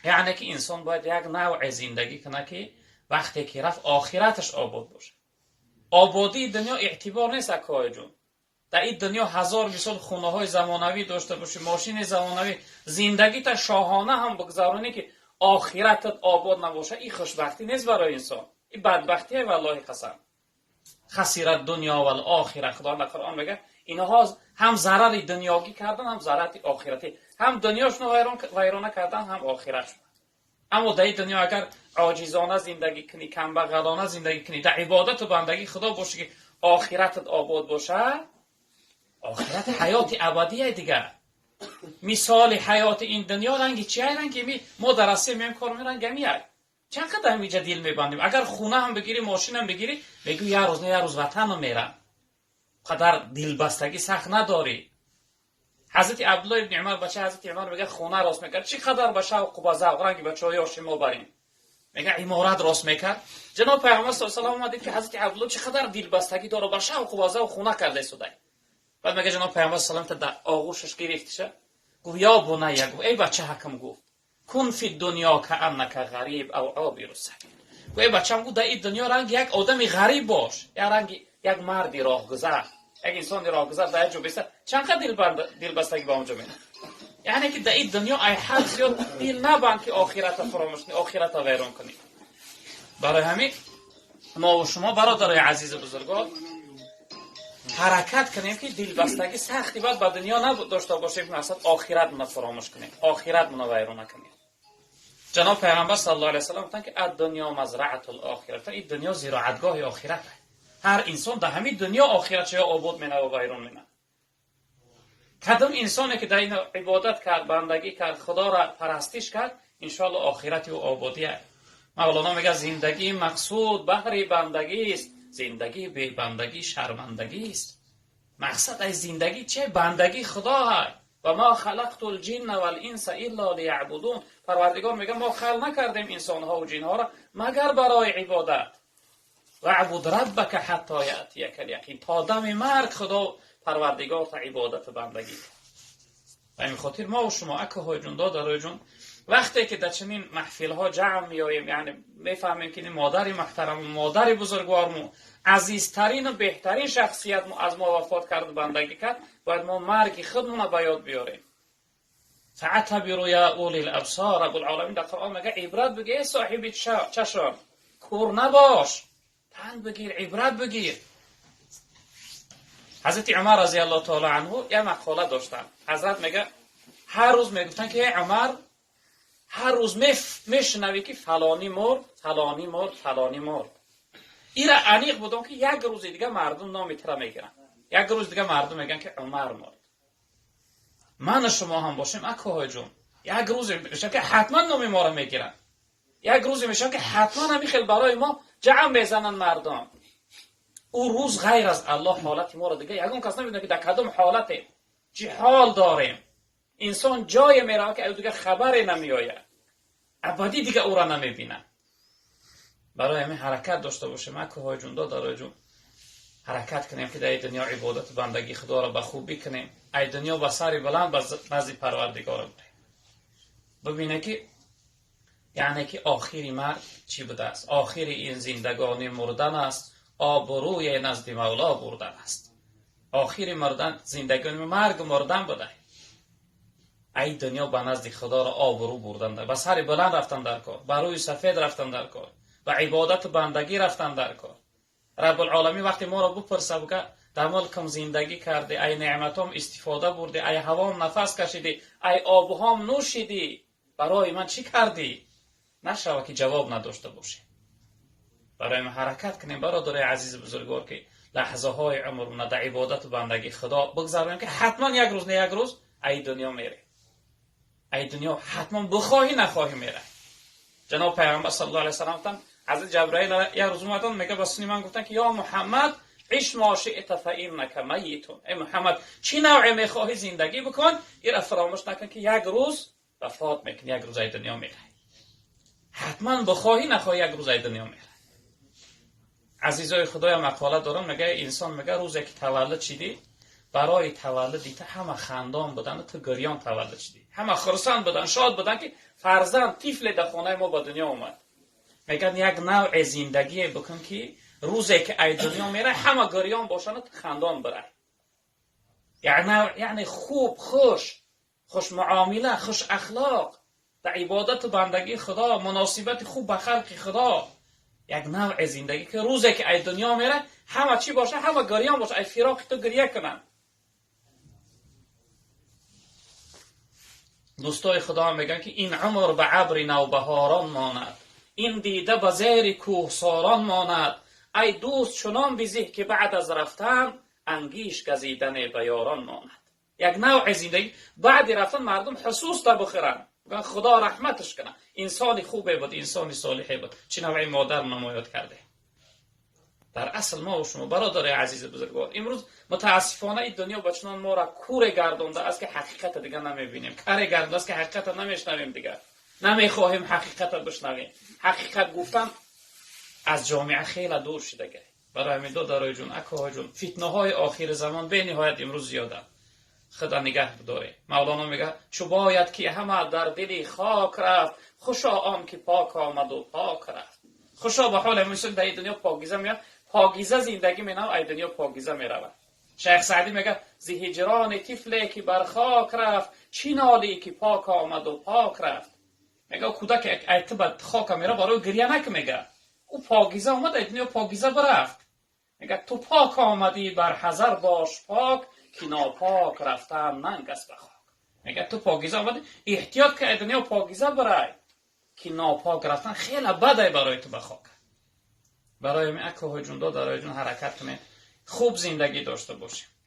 یعنی که انسان باید یک نوع زندگی کنه که وقتی که رفت آخرتش آباد باشه. آبادی دنیا اعتبار نیست اکای جون. در این دنیا 1000 خونه های زمانوی داشته باشی، ماشین زمانوی، زندگی تا شاهانه هم بگذارونی که آخرتت آباد نباشه، این خوشبختی نیست برای انسان، این بدبختیه. والله قسم خسیرت دنیا و الاخره. خدا در قرآن میگه اینها هم ضرر دنیایی کردن هم ضرر آخرتی، هم دنیاشونو ویرانه کردن هم آخرتشون. اما در این دنیا اگر عاجزانه زندگی کنی، کمبغلانه زندگی کنی، در عبادت و بندگی خدا باشه که آخرتت آباد باشه، آخرت حیات ابدیه دیگه. مثال حیات این دنیا رنگی چیه؟ رنگی ما درسته میم کار میرن گمیه. چند قدر اینجا دیل میبندیم. اگر خونه هم بگیری، ماشین هم بگیری، بگو یه روز نه یه روز وطن رو میرم. قدر دل بستگی سخت نداری. حضرت عبدالله ابن عمر بچه حضرت عمر میگه خونه راست میکرد. چی قدر به شوق و ذوق رنگی بچه‌ها یاشی ما بریم. میگه عمارت راست میکرد. جناب پیامبر صلی الله علیه و آله اومد که حضرت عبدالله چقدر دل بستگی داره به شوق و ذوق خونه کرده سوده. بعد میگه جناب پیامبر صلی الله علیه و آله در آغوشش گرفتشه. گفت یا بنیه، گفت ای بچه حکم، گفت کن فی دنیا کانک غریب او عابر السبیل. گفت ای بچه‌م، گفت در این دنیا رنگ یک آدمی غریب باش، یا رنگ یک مردی راهگذر، یک انسان راهگذر در جو بیست. چند دل بستگی با اونجا بینه. یعنی که در این دنیا ای حد زیاد دل نبند که آخرت فراموش کنی، آخرت ویران کنی. برای همین ما و شما برادرای عزیز بزرگوار حرکت کنیم که دل بستگی سختی باید به دنیا نداشته باشیم که مثلا آخرت من فراموش کنیم، آخرت من ویران کنیم. جناب پیغمبر صلی الله علیه و آله گفتن که الدنیا مزرعه الاخره. این دنیا زراعتگاه آخرت. هر انسان در همین دنیا آخرتش یا آباد مینه و ویران مینه. کدام انسانی که در این عبادت کرد، بندگی کرد، خدا را پرستش کرد، ان شاء الله آخرت و آبادی است. مولانا میگه زندگی مقصود بهر بندگی است، زندگی بی بندگی شرمندگی است. مقصد از زندگی چه؟ بندگی خدا است. و ما خلقت الجن والانس الا لیعبدون. پروردگار میگه ما خلق نکردیم انسان ها و جن ها را مگر برای عبادت. و عبد ربک حتی یاتیک الیقین. تا دم مرگ خدا پروردگار تا عبادت و بندگی. و این خاطر ما و شما اکه های جون دادرای جون وقتی که در چنین محفل ها جمع میاییم، یعنی میفهمیم که مادر محترم، مادر بزرگوارمون، عزیزترین و بهترین شخصیت از ما وفات کرد و بندگی کرد، باید ما مرگ خودمون به یاد بیاریم. فاعتبروا یا اولی الابصار. رب العالمین در قرآن میگه عبرت بگیر صاحب چشم، کور نباش، پند بگیر، عبرت بگیر. حضرت عمر رضی الله تعالی عنه یه مقاله داشتن. حضرت میگه هر روز میگفتن که عمر هر روز میشنوی که فلانی مرد، فلانی مرد، فلانی مرد. این را انیق بودم که یک روز دیگه مردم نام تر میگیرن، یک روز دیگه مردم میگن که عمر مرد. من شما هم باشیم اکوهای جون، یک روز میشه که حتما نام ما را میگیرن، یک روز میشه که حتما همی خیلی برای ما جمع میزنن مردم. او روز غیر از الله حالت ما را دیگه یکون کس نمیدونه که در کدام حالته، چه حال داریم. انسان جای میره که او دیگه خبری نمیآید، ابدی دیگه او را نمیبینه. برای همین حرکت داشته باشیم اکوهای جون دادرای جون، حرکت کنیم که در دنیا عبادت و بندگی خدا را به خوبی کنیم، ای دنیا با سر بلند نزد پروردگار بریم. ببینه که یعنی که آخری مرگ چی بوده است؟ آخری این زندگانی مردن است، آبروی نزد مولا بردن است. آخری مردن زندگانی مرگ مردن بوده. ای دنیا به نزد خدا را آبرو بردن ده، به سر بلند رفتن در کار، به روی سفید رفتن در کار، به عبادت و بندگی رفتن در کار. رب العالمین وقتی ما را بپرسه بگه در ملکم زندگی کرده، ای نعمتام استفاده برده، ای هوام نفس کشیدی، ای آبهام نوشیدی، برای من چی کردی؟ نشوه که جواب نداشته باشی. برای ما حرکت کنیم برادر عزیز بزرگوار که لحظه های عمرمون در عبادت و بندگی خدا بگذاریم که حتما یک روز نه یک روز ای دنیا میره. ای دنیا حتما بخواهی نخواهی میره. جناب پیامبر صلی الله علیه و سلم گفتن، حضرت جبرائیل یک روز اومدن میگه با سنی من گفتن که یا محمد عیش ما شئت فانک میت. ای محمد چی نوع میخواهی زندگی بکن، این را فراموش نکن که یک روز وفات میکنی، یک روز ای دنیا میره. حتما بخواهی نخواهی یک روز ای دنیا میره. عزیزای خدای مقاله دارم میگه انسان میگه روزی که تولد شدی برای تولدی تو همه خندان بودن، تو گریان تولد شدی، همه خرسند بودن، شاد بودن که فرزند طفل در خانه ما به دنیا اومد. میگن یک نوع زندگی بکن که روزی که ای دنیا میره همه گریان باشن و خندان بره. یعنی خوب، خوش معامله، خوش اخلاق در عبادت و بندگی خدا، مناسبت خوب به خلق خدا. یک نوع زندگی که روزی که ای دنیا میره همه چی باشه، همه گریان باشه، ای فراق تو گریه کنن. دوستای خدا میگن که این عمر به ابر نوبهاران ماند، این دیده به زیر کوهساران ماند. ای دوست چنان بزه که بعد از رفتن انگیش گزیدن به یاران ماند. یک نوع زندگی بعد رفتن مردم حسوس در بخیرن، بگن خدا رحمتش کنه، انسانی خوبه بود، انسانی صالحه بود، چه نوعی مادر نمایاد کرده. در اصل ما و شما برادر عزیز بزرگوار امروز متاسفانه این دنیا بچنان ما را کور گردانده است که حقیقت دیگه نمیبینیم، کار گردانده است که حقیقت نمیشنویم، دیگه نمیخواهیم حقیقت بشنویم. حقیقت گفتن از جامعه خیلی دور شده. برای همین دارای جون، اکاهای جون، فتنه های آخر زمان به نهایت امروز زیاده. خدا نگه بداره. مولانا میگه چو باید که همه در دلی خاک رفت، خوشا آن که پاک آمد و پاک رفت. خوشا به حال میسن در دنیا پاکیزه میاد، پاکیزه زندگی مینام، ای دنیا پاکیزه میرود. شیخ سعدی میگه ز هجران طفلی که بر خاک رفت، چی نالی که پاک آمد و پاک رفت. میگه کودک ایت بر خاک میره برای گریه نک، میگه او پاکیزه اومد، ای دنیا پاکیزه برفت. میگه تو پاک آمدی بر حذر باش پاک، که ناپاک رفتن ننگ است به خاک. میگه تو پاکیزه آمدی، احتیاط که ای دنیا پاکیزه برای، که ناپاک رفتن خیلی بده برای تو به خاک. برای می اکاهای جون دارای جون حرکت کنه، خوب زندگی داشته باشیم.